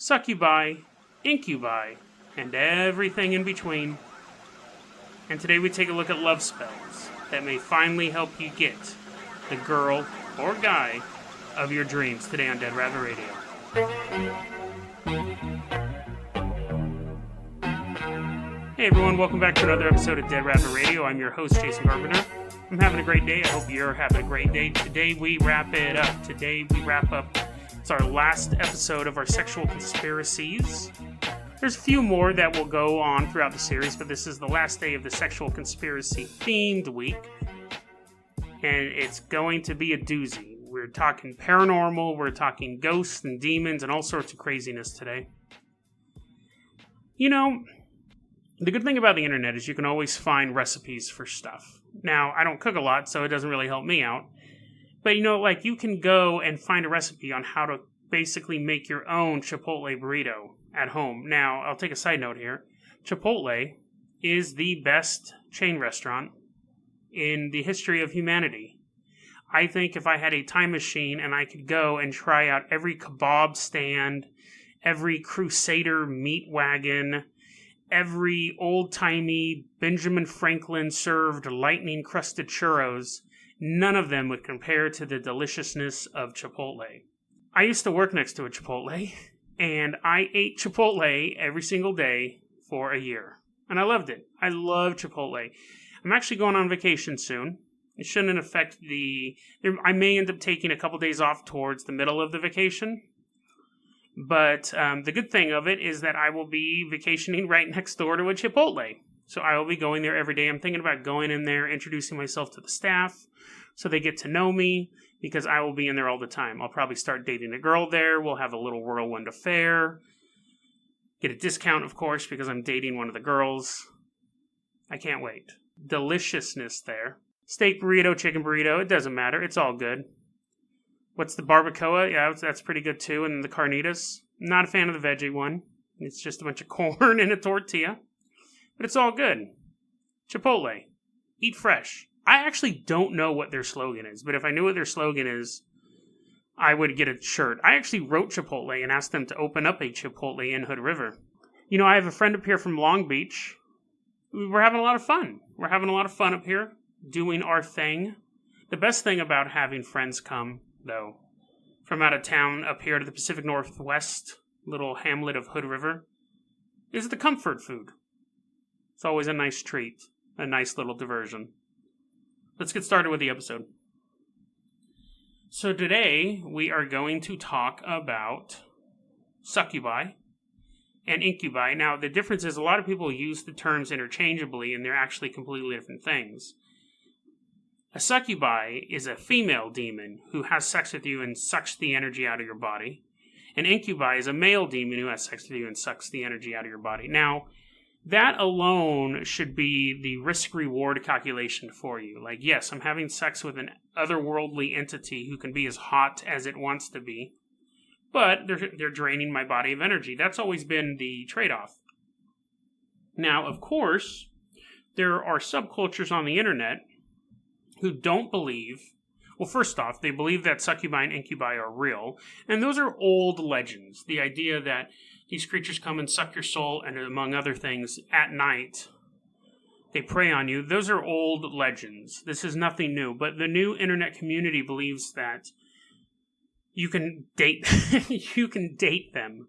Succubi, Incubi, and everything in between. And today we take a look at love spells that may finally help you get the girl or guy of your dreams today on Dead Rabbit Radio. Hey everyone, welcome back to another episode of Dead Rabbit Radio. I'm your host, Jason Carpenter. I'm having a great day. I hope you're having a great day. Today we wrap it up. It's our last episode of our sexual conspiracies. There's a few more that will go on throughout the series, but this is the last day of the sexual conspiracy themed week. And it's going to be a doozy. We're talking paranormal, we're talking ghosts and demons and all sorts of craziness today. You know, the good thing about the internet is you can always find recipes for stuff. Now, I don't cook a lot, so it doesn't really help me out. But, you can go and find a recipe on how to basically make your own Chipotle burrito at home. Now, I'll take a side note here. Chipotle is the best chain restaurant in the history of humanity. I think if I had a time machine and I could go and try out every kebab stand, every Crusader meat wagon, every old-timey Benjamin Franklin served lightning-crusted churros, none of them would compare to the deliciousness of Chipotle. I used to work next to a Chipotle, and I ate Chipotle every single day for a year. And I loved it. I love Chipotle. I'm actually going on vacation soon. It shouldn't affect I may end up taking a couple days off towards the middle of the vacation. But the good thing of it is that I will be vacationing right next door to a Chipotle. So I will be going there every day. I'm thinking about going in there, introducing myself to the staff so they get to know me because I will be in there all the time. I'll probably start dating a girl there. We'll have a little whirlwind affair. Get a discount, of course, because I'm dating one of the girls. I can't wait. Deliciousness there. Steak burrito, chicken burrito, it doesn't matter. It's all good. What's the barbacoa? Yeah, that's pretty good too. And the carnitas. Not a fan of the veggie one. It's just a bunch of corn in a tortilla. But it's all good. Chipotle. Eat fresh. I actually don't know what their slogan is, but if I knew what their slogan is, I would get a shirt. I actually wrote Chipotle and asked them to open up a Chipotle in Hood River. I have a friend up here from Long Beach. We're having a lot of fun. We're having a lot of fun up here, doing our thing. The best thing about having friends come, though, from out of town up here to the Pacific Northwest, little hamlet of Hood River, is the comfort food. It's always a nice treat, a nice little diversion. Let's get started with the episode. So today, we are going to talk about Succubi and Incubi. Now, the difference is a lot of people use the terms interchangeably, and they're actually completely different things. A Succubi is a female demon who has sex with you and sucks the energy out of your body. An Incubi is a male demon who has sex with you and sucks the energy out of your body. Now, that alone should be the risk-reward calculation for you. Like, yes, I'm having sex with an otherworldly entity who can be as hot as it wants to be, but they're draining my body of energy. That's always been the trade-off. Now, of course, there are subcultures on the internet who don't believe... Well, first off, they believe that Succubi and Incubi are real, and those are old legends. The idea that these creatures come and suck your soul, and among other things, at night, they prey on you. Those are old legends. This is nothing new, but the new internet community believes that you can date you can date them.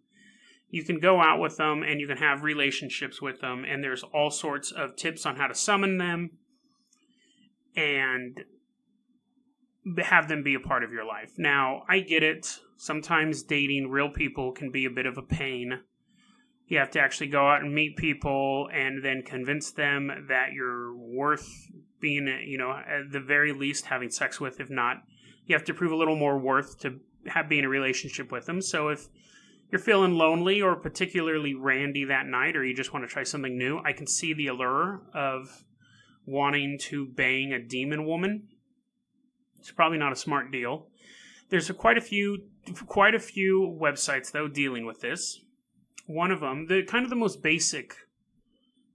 You can go out with them, and you can have relationships with them, and there's all sorts of tips on how to summon them, and have them be a part of your life. Now, I get it. Sometimes dating real people can be a bit of a pain. You have to actually go out and meet people and then convince them that you're worth being, at the very least having sex with. If not, you have to prove a little more worth to be in a relationship with them. So if you're feeling lonely or particularly randy that night, or you just want to try something new, I can see the allure of wanting to bang a demon woman. It's probably not a smart deal. There's quite a few websites, though, dealing with this. One of them, the most basic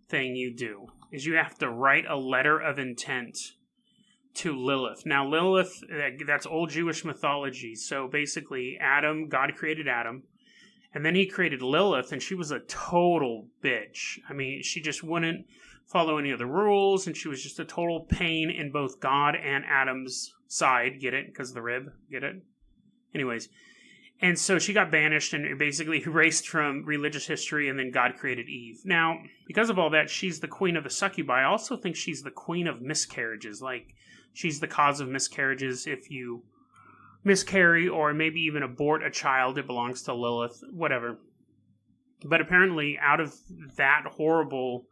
thing you do, is you have to write a letter of intent to Lilith. Now, Lilith, that's old Jewish mythology. So basically, God created Adam, And then he created Lilith, and she was a total bitch. I mean, she just wouldn't follow any of the rules, and she was just a total pain in both God and Adam's side. Get it? Because of the rib. Get it? Anyways. And so she got banished and basically erased from religious history, and then God created Eve. Now, because of all that, she's the queen of the Succubi. I also think she's the queen of miscarriages. Like, she's the cause of miscarriages. If you miscarry or maybe even abort a child, it belongs to Lilith, whatever. But apparently, out of that horrible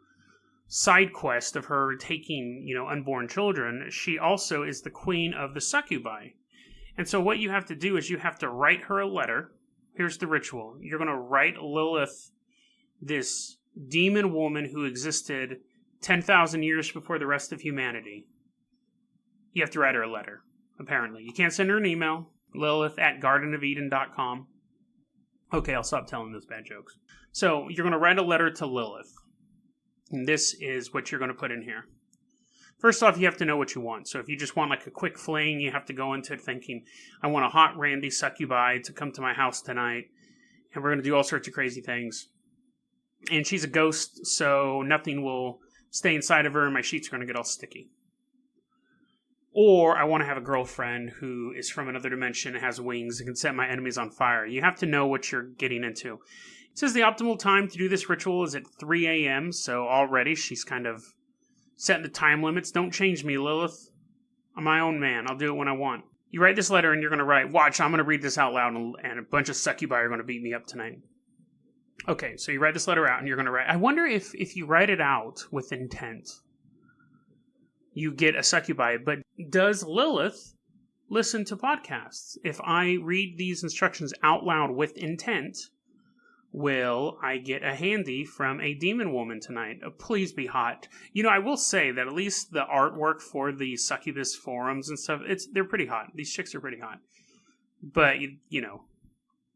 side quest of her taking, unborn children, she also is the queen of the Succubi. And so what you have to do is you have to write her a letter. Here's the ritual. You're going to write Lilith, this demon woman who existed 10,000 years before the rest of humanity. You have to write her a letter, apparently. You can't send her an email. Lilith@gardenofeden.com. Okay, I'll stop telling those bad jokes. So you're going to write a letter to Lilith. And this is what you're going to put in here. First off, you have to know what you want. So if you just want like a quick fling, you have to go into it thinking, I want a hot randy succubi to come to my house tonight, and we're going to do all sorts of crazy things. And she's a ghost, so nothing will stay inside of her, and my sheets are going to get all sticky. Or I want to have a girlfriend who is from another dimension and has wings and can set my enemies on fire. You have to know what you're getting into. It says the optimal time to do this ritual is at 3 a.m., so already she's kind of setting the time limits. Don't change me, Lilith. I'm my own man. I'll do it when I want. You write this letter and you're going to write, watch, I'm going to read this out loud and a bunch of succubi are going to beat me up tonight. Okay, so you write this letter out and you're going to write. I wonder if you write it out with intent, you get a succubi. But does Lilith listen to podcasts? If I read these instructions out loud with intent, will I get a handy from a demon woman tonight? Please be hot. I will say that at least the artwork for the Succubus forums and stuff, they're pretty hot. These chicks are pretty hot. But,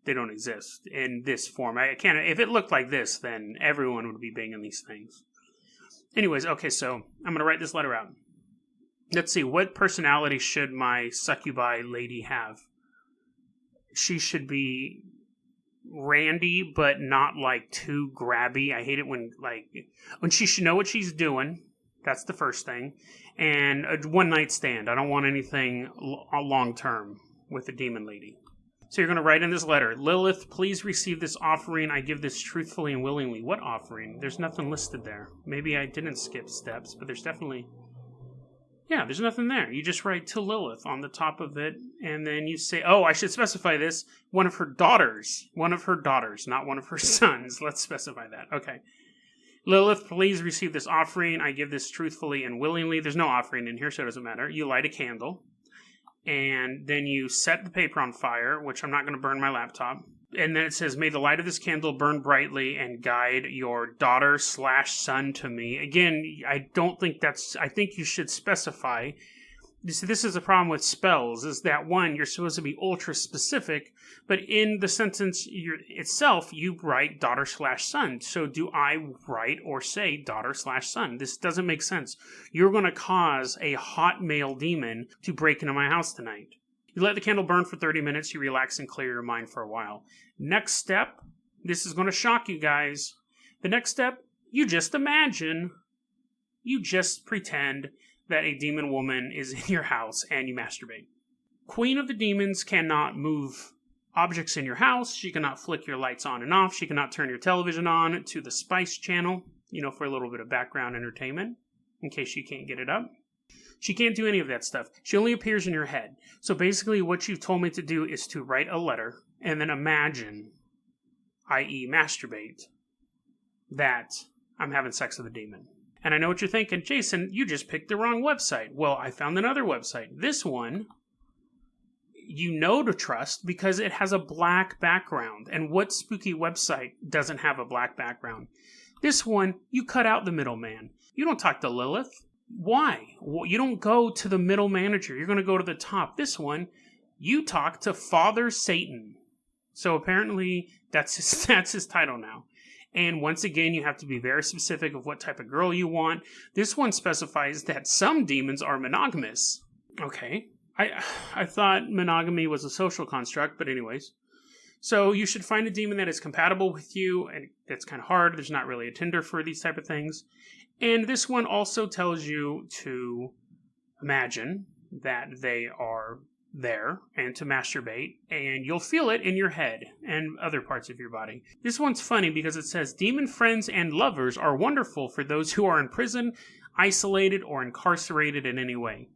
they don't exist in this form. I can't. If it looked like this, then everyone would be banging these things. Anyways, okay, so I'm going to write this letter out. Let's see, what personality should my Succubi lady have? She should be randy, but not like too grabby. I hate it when she should know what she's doing. That's the first thing. And a one night stand. I don't want anything long term with the demon lady. So you're going to write in this letter, Lilith, please receive this offering. I give this truthfully and willingly. What offering? There's nothing listed there. Maybe I didn't skip steps, but there's definitely... Yeah, there's nothing there. You just write to Lilith on the top of it, and then you say, oh, I should specify this, one of her daughters, not one of her sons. Let's specify that. Okay. Lilith, please receive this offering. I give this truthfully and willingly. There's no offering in here, so it doesn't matter. You light a candle, and then you set the paper on fire, which I'm not going to burn my laptop. And then it says, may the light of this candle burn brightly and guide your daughter/son to me. Again, I think you should specify. This is a problem with spells, is that one, you're supposed to be ultra specific, but in the sentence itself, you write daughter/son. So do I write or say daughter/son? This doesn't make sense. You're going to cause a hot male demon to break into my house tonight. You let the candle burn for 30 minutes, you relax and clear your mind for a while. Next step, this is going to shock you guys. The next step, you just pretend that a demon woman is in your house and you masturbate. Queen of the demons cannot move objects in your house. She cannot flick your lights on and off. She cannot turn your television on to the Spice channel, for a little bit of background entertainment, in case you can't get it up. She can't do any of that stuff. She only appears in your head. So basically what you've told me to do is to write a letter and then imagine, i.e. masturbate, that I'm having sex with a demon. And I know what you're thinking, Jason, you just picked the wrong website. Well, I found another website. This one, you know to trust because it has a black background. And what spooky website doesn't have a black background? This one, you cut out the middleman. You don't talk to Lilith. Why? Well, you don't go to the middle manager. You're going to go to the top. This one, you talk to Father Satan. So apparently that's his title now. And once again, you have to be very specific of what type of girl you want. This one specifies that some demons are monogamous. Okay. I thought monogamy was a social construct, but anyways. So you should find a demon that is compatible with you, and that's kind of hard. There's not really a Tinder for these type of things. And this one also tells you to imagine that they are there and to masturbate, and you'll feel it in your head and other parts of your body. This one's funny because it says, demon friends and lovers are wonderful for those who are in prison, isolated, or incarcerated in any way.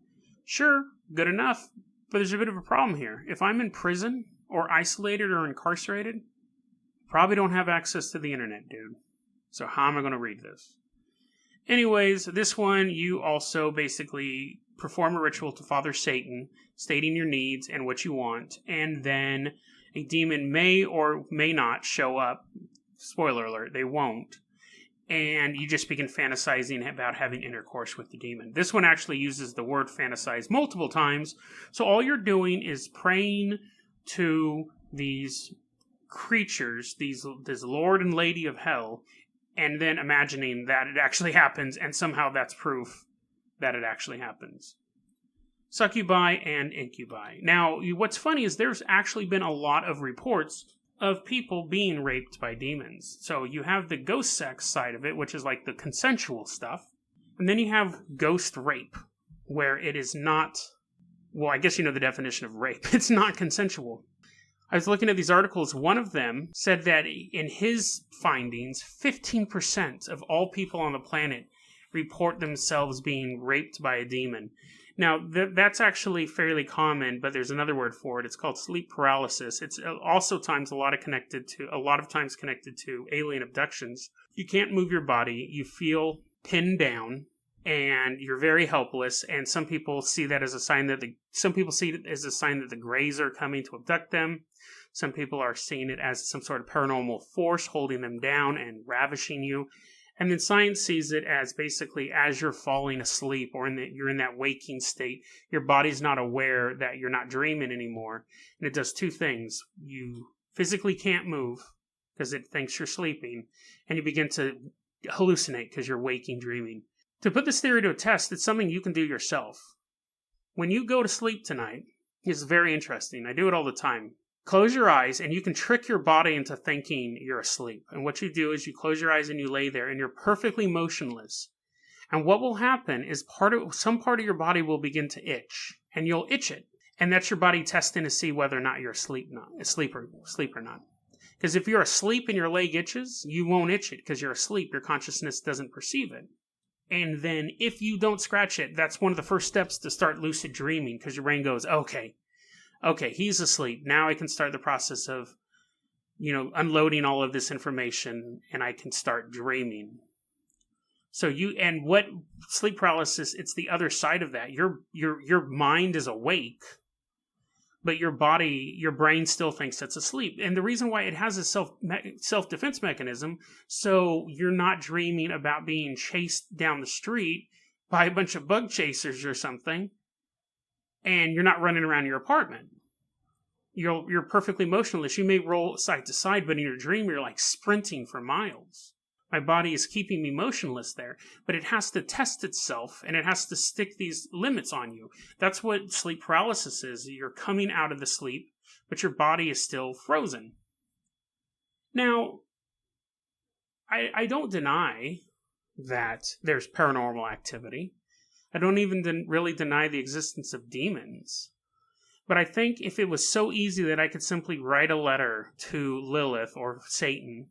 Sure, good enough, but there's a bit of a problem here. If I'm in prison or isolated or incarcerated, probably don't have access to the internet, dude. So how am I going to read this? Anyways, this one, you also basically perform a ritual to Father Satan, stating your needs and what you want, and then a demon may or may not show up. Spoiler alert, they won't. And you just begin fantasizing about having intercourse with the demon. This one actually uses the word fantasize multiple times, so all you're doing is praying to these creatures, this Lord and Lady of Hell, and then imagining that it actually happens, and somehow that's proof that it actually happens. Succubi and Incubi. Now, what's funny is there's actually been a lot of reports of people being raped by demons. So you have the ghost sex side of it, which is like the consensual stuff, and then you have ghost rape, where it is not, well, I guess you know the definition of rape. It's not consensual. I was looking at these articles. One of them said that in his findings, 15% of all people on the planet report themselves being raped by a demon. Now, that's actually fairly common, but there's another word for it. It's called sleep paralysis. It's also a lot of times connected to alien abductions. You can't move your body. You feel pinned down, and you're very helpless. And some people see that as a sign that the Greys are coming to abduct them. Some people are seeing it as some sort of paranormal force holding them down and ravishing you. And then science sees it as basically as you're falling asleep or you're in that waking state, your body's not aware that you're not dreaming anymore. And it does two things. You physically can't move because it thinks you're sleeping, and you begin to hallucinate because you're waking dreaming. To put this theory to a test, it's something you can do yourself. When you go to sleep tonight, it's very interesting. I do it all the time. Close your eyes, and you can trick your body into thinking you're asleep. And what you do is you close your eyes and you lay there, and you're perfectly motionless. And what will happen is some part of your body will begin to itch, and you'll itch it. And that's your body testing to see whether or not you're asleep or not. Because if you're asleep and your leg itches, you won't itch it because you're asleep. Your consciousness doesn't perceive it. And then if you don't scratch it, that's one of the first steps to start lucid dreaming, because your brain goes, okay, he's asleep. Now I can start the process of, unloading all of this information, and I can start dreaming. So what sleep paralysis, it's the other side of that. Your mind is awake, but your brain still thinks it's asleep. And the reason why it has a self-defense mechanism, so you're not dreaming about being chased down the street by a bunch of bug chasers or something, and you're not running around your apartment. You're perfectly motionless. You may roll side to side, but in your dream, you're like sprinting for miles. My body is keeping me motionless there, but it has to test itself, and it has to stick these limits on you. That's what sleep paralysis is. You're coming out of the sleep, but your body is still frozen. Now, I don't deny that there's paranormal activity. I don't even really deny the existence of demons. But I think if it was so easy that I could simply write a letter to Lilith or Satan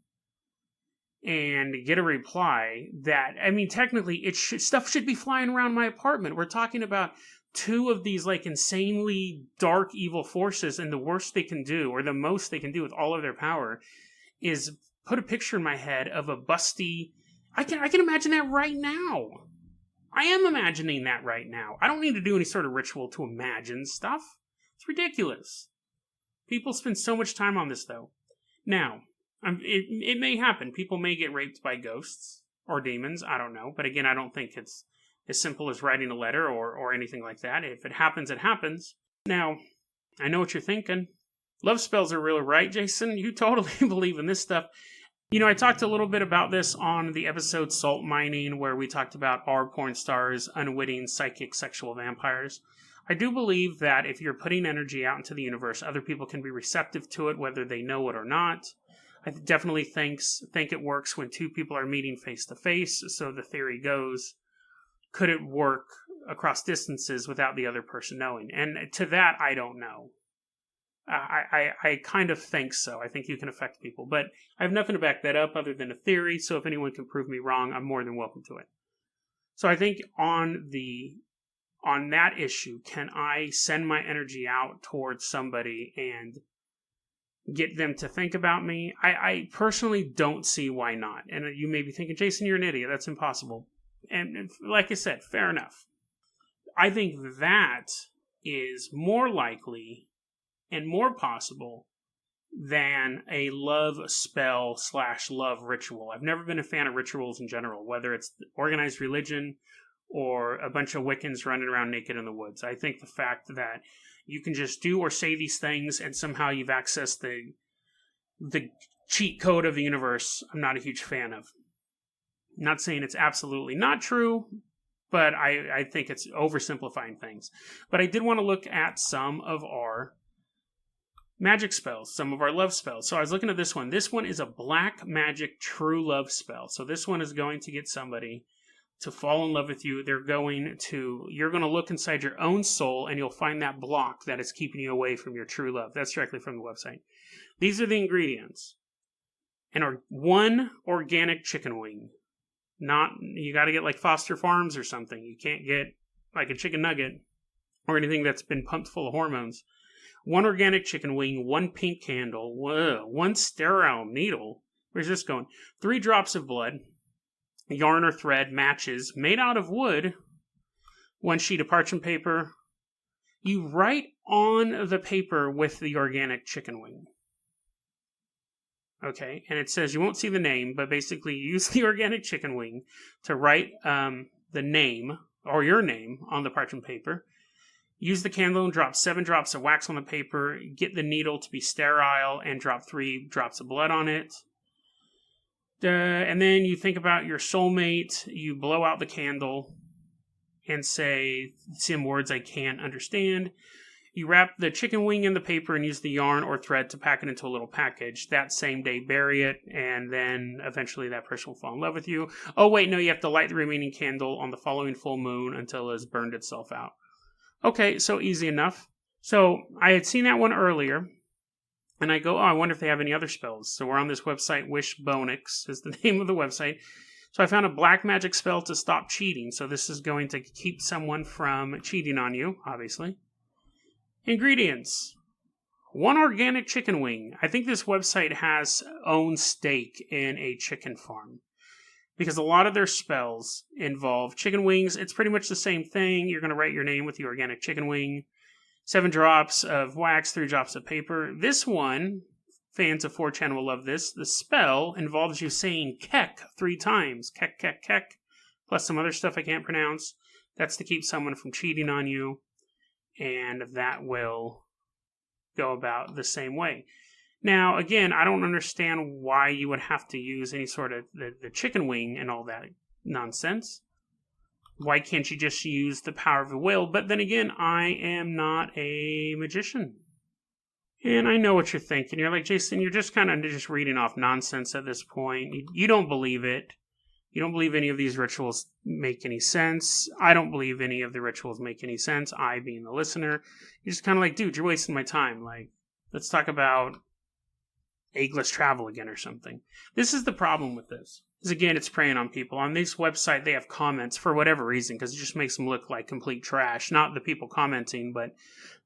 and get a reply technically stuff should be flying around my apartment. We're talking about two of these insanely dark evil forces, and the worst they can do, or the most they can do with all of their power, is put a picture in my head of a busty. I can imagine that right now. I am imagining that right now. I don't need to do any sort of ritual to imagine stuff. It's ridiculous. People spend so much time on this, though. Now, it may happen. People may get raped by ghosts or demons. I don't know. But again, I don't think it's as simple as writing a letter or anything like that. If it happens, it happens. Now, I know what you're thinking. Love spells are real, right, Jason? You totally believe in this stuff. I talked a little bit about this on the episode Salt Mining, where we talked about our porn stars, unwitting psychic sexual vampires. I do believe that if you're putting energy out into the universe, other people can be receptive to it, whether they know it or not. I definitely think it works when two people are meeting face to face. So the theory goes, could it work across distances without the other person knowing? And to that, I don't know. I kind of think so. I think you can affect people, but I have nothing to back that up other than a theory. So if anyone can prove me wrong, I'm more than welcome to it. So I think on that issue, can I send my energy out towards somebody and get them to think about me? I personally don't see why not. And you may be thinking, Jason, you're an idiot. That's impossible. And like I said, fair enough. I think that is more likely and more possible than a love spell / love ritual. I've never been a fan of rituals in general, whether it's organized religion or a bunch of Wiccans running around naked in the woods. I think the fact that you can just do or say these things and somehow you've accessed the cheat code of the universe, I'm not a huge fan of. I'm not saying it's absolutely not true, but I think it's oversimplifying things. But I did want to look at some of our magic spells, some of our love spells. So I was looking at this one. This one is a black magic true love spell. So this one is going to get somebody to fall in love with you. You're going to look inside your own soul and you'll find that block that is keeping you away from your true love. That's directly from the website. These are the ingredients. And one organic chicken wing. You got to get like Foster Farms or something. You can't get like a chicken nugget or anything that's been pumped full of hormones. 1 organic chicken wing, 1 pink candle, 1 sterile needle. Where's this going? 3 drops of blood, yarn or thread, matches made out of wood, 1 sheet of parchment paper. You write on the paper with the organic chicken wing. Okay, and it says you won't see the name, but basically you use the organic chicken wing to write the name or your name on the parchment paper. Use the candle and drop 7 drops of wax on the paper. Get the needle to be sterile and drop 3 drops of blood on it. And then you think about your soulmate. You blow out the candle and say some words I can't understand. You wrap the chicken wing in the paper and use the yarn or thread to pack it into a little package. That same day, bury it, and then eventually that person will fall in love with you. Oh, wait, no, you have to light the remaining candle on the following full moon until it has burned itself out. Okay, so easy enough. So I had seen that one earlier, and I go, I wonder if they have any other spells. So we're on this website, Wishbonix is the name of the website. So I found a black magic spell to stop cheating. So this is going to keep someone from cheating on you, obviously. Ingredients. 1 organic chicken wing. I think this website has own stake in a chicken farm, because a lot of their spells involve chicken wings. It's pretty much the same thing. You're going to write your name with the organic chicken wing. 7 drops of wax, 3 drops of paper. This one, fans of 4chan will love this. The spell involves you saying kek 3 times. Kek, kek, kek. Plus some other stuff I can't pronounce. That's to keep someone from cheating on you. And that will go about the same way. Now, again, I don't understand why you would have to use any sort of the chicken wing and all that nonsense. Why can't you just use the power of the will? But then again, I am not a magician. And I know what you're thinking. You're like, Jason, you're just kind of just reading off nonsense at this point. You don't believe it. You don't believe any of these rituals make any sense. I don't believe any of the rituals make any sense. I being the listener. You're just kind of like, dude, you're wasting my time. Like, let's talk about eggless travel again or something. This is the problem with this. Because again, it's preying on people. On this website, they have comments for whatever reason, because it just makes them look like complete trash. Not the people commenting, but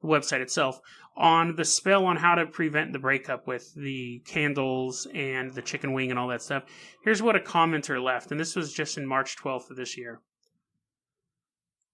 the website itself. On the spell on how to prevent the breakup with the candles and the chicken wing and all that stuff. Here's what a commenter left, and this was just in March 12th of this year.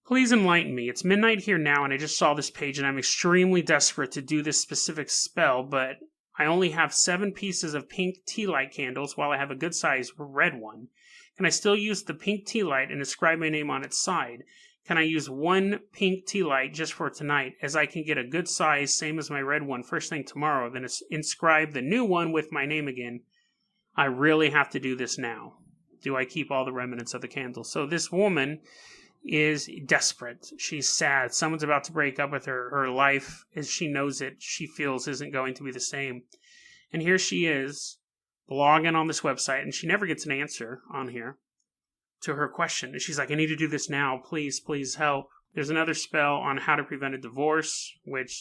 Please enlighten me. It's midnight here now, and I just saw this page, and I'm extremely desperate to do this specific spell, but I only have 7 pieces of pink tea light candles while I have a good size red one. Can I still use the pink tea light and inscribe my name on its side? Can I use 1 pink tea light just for tonight, as I can get a good size, same as my red one, first thing tomorrow, then inscribe the new one with my name again? I really have to do this now. Do I keep all the remnants of the candles? So this woman is desperate. She's sad. Someone's about to break up with her. Her life, as she knows it, she feels isn't going to be the same. And here she is, blogging on this website, and she never gets an answer on here to her question. And she's like, I need to do this now. Please, please help. There's another spell on how to prevent a divorce, which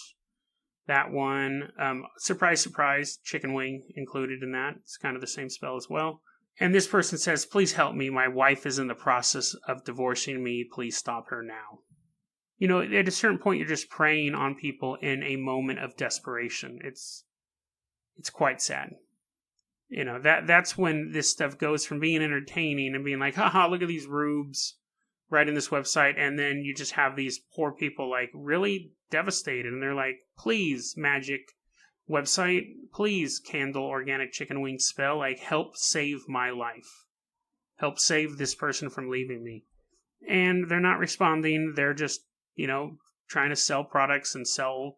that one, surprise, surprise, chicken wing included in that. It's kind of the same spell as well. And this person says, please help me. My wife is in the process of divorcing me. Please stop her now. You know, at a certain point, you're just preying on people in a moment of desperation. It's quite sad. You know, that's when this stuff goes from being entertaining and being like, haha, look at these rubes writing this website. And then you just have these poor people like really devastated. And they're like, please, magic website, please, candle organic chicken wing spell, like, help save my life. Help save this person from leaving me. And they're not responding. They're just, you know, trying to sell products and sell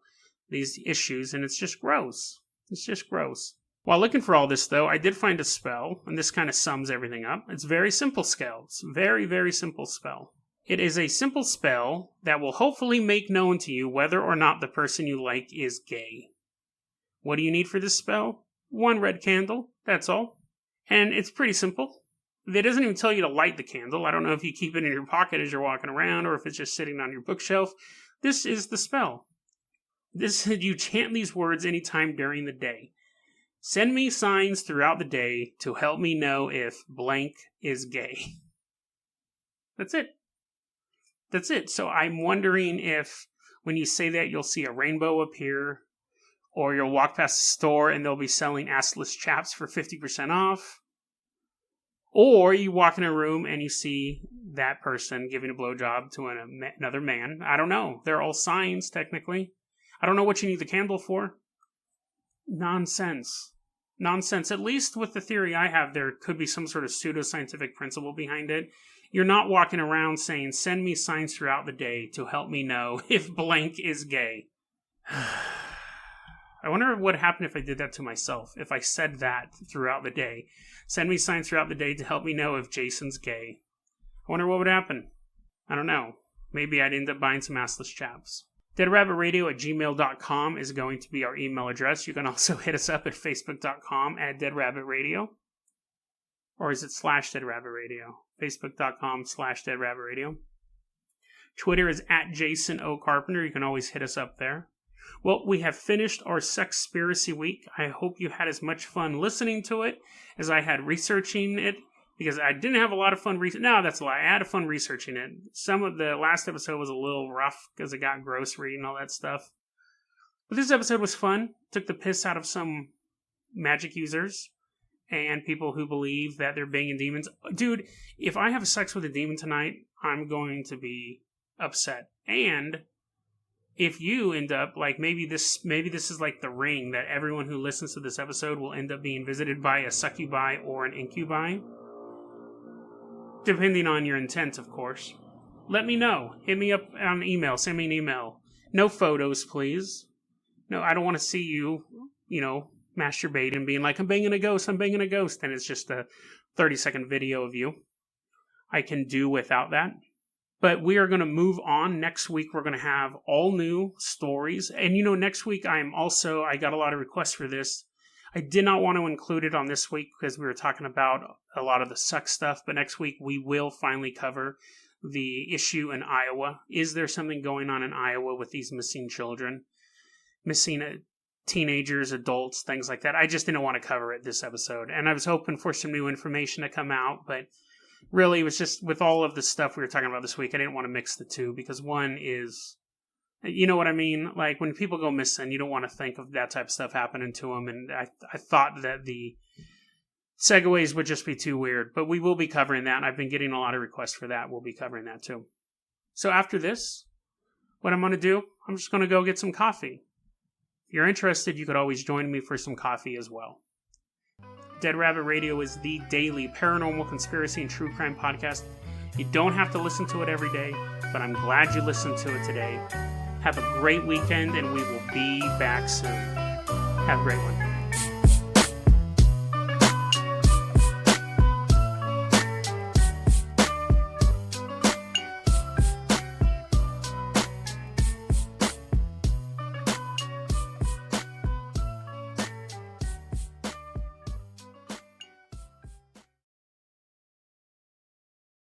these issues. And it's just gross. It's just gross. While looking for all this, though, I did find a spell, and this kind of sums everything up. It's a very simple spell. It's a very, very simple spell. It is a simple spell that will hopefully make known to you whether or not the person you like is gay. What do you need for this spell? 1 red candle, that's all. And it's pretty simple. It doesn't even tell you to light the candle. I don't know if you keep it in your pocket as you're walking around or if it's just sitting on your bookshelf. This is the spell. You chant these words anytime during the day. Send me signs throughout the day to help me know if blank is gay. That's it. That's it. So I'm wondering if when you say that, you'll see a rainbow appear, or you'll walk past the store and they'll be selling assless chaps for 50% off. Or you walk in a room and you see that person giving a blowjob to another man. I don't know. They're all signs, technically. I don't know what you need the candle for. Nonsense. Nonsense. At least with the theory I have, there could be some sort of pseudoscientific principle behind it. You're not walking around saying, send me signs throughout the day to help me know if blank is gay. I wonder what would happen if I did that to myself, if I said that throughout the day. Send me signs throughout the day to help me know if Jason's gay. I wonder what would happen. I don't know. Maybe I'd end up buying some assless chaps. DeadRabbitRadio@gmail.com is going to be our email address. You can also hit us up at Facebook.com @DeadRabbitRadio. Or is it /DeadRabbitRadio? Facebook.com /DeadRabbitRadio. Twitter is @JasonOCarpenter. You can always hit us up there. Well, we have finished our Sexspiracy week. I hope you had as much fun listening to it as I had researching it, because I didn't have a lot of fun No, that's a lie. I had fun researching it. Some of the last episode was a little rough because it got gross reading all that stuff. But this episode was fun. Took the piss out of some magic users and people who believe that they're banging demons. Dude, if I have sex with a demon tonight, I'm going to be upset. And if you end up, like, maybe this is like the ring, that everyone who listens to this episode will end up being visited by a Succubi or an Incubi. Depending on your intent, of course. Let me know. Hit me up on email. Send me an email. No photos, please. No, I don't want to see you, masturbating, being like, I'm banging a ghost, and it's just a 30-second video of you. I can do without that. But we are going to move on. Next week, we're going to have all new stories. And, next week, I got a lot of requests for this. I did not want to include it on this week because we were talking about a lot of the suck stuff. But next week, we will finally cover the issue in Iowa. Is there something going on in Iowa with these missing children? Missing teenagers, adults, things like that. I just didn't want to cover it this episode. And I was hoping for some new information to come out, but really, it was just with all of the stuff we were talking about this week, I didn't want to mix the two because one is, you know what I mean? Like, when people go missing, you don't want to think of that type of stuff happening to them. And I thought that the segues would just be too weird. But we will be covering that. I've been getting a lot of requests for that. We'll be covering that too. So after this, what I'm going to do, I'm just going to go get some coffee. If you're interested, you could always join me for some coffee as well. Dead Rabbit Radio is the daily paranormal, conspiracy, and true crime podcast. You don't have to listen to it every day, but I'm glad you listened to it today. Have a great weekend, and we will be back soon. Have a great one.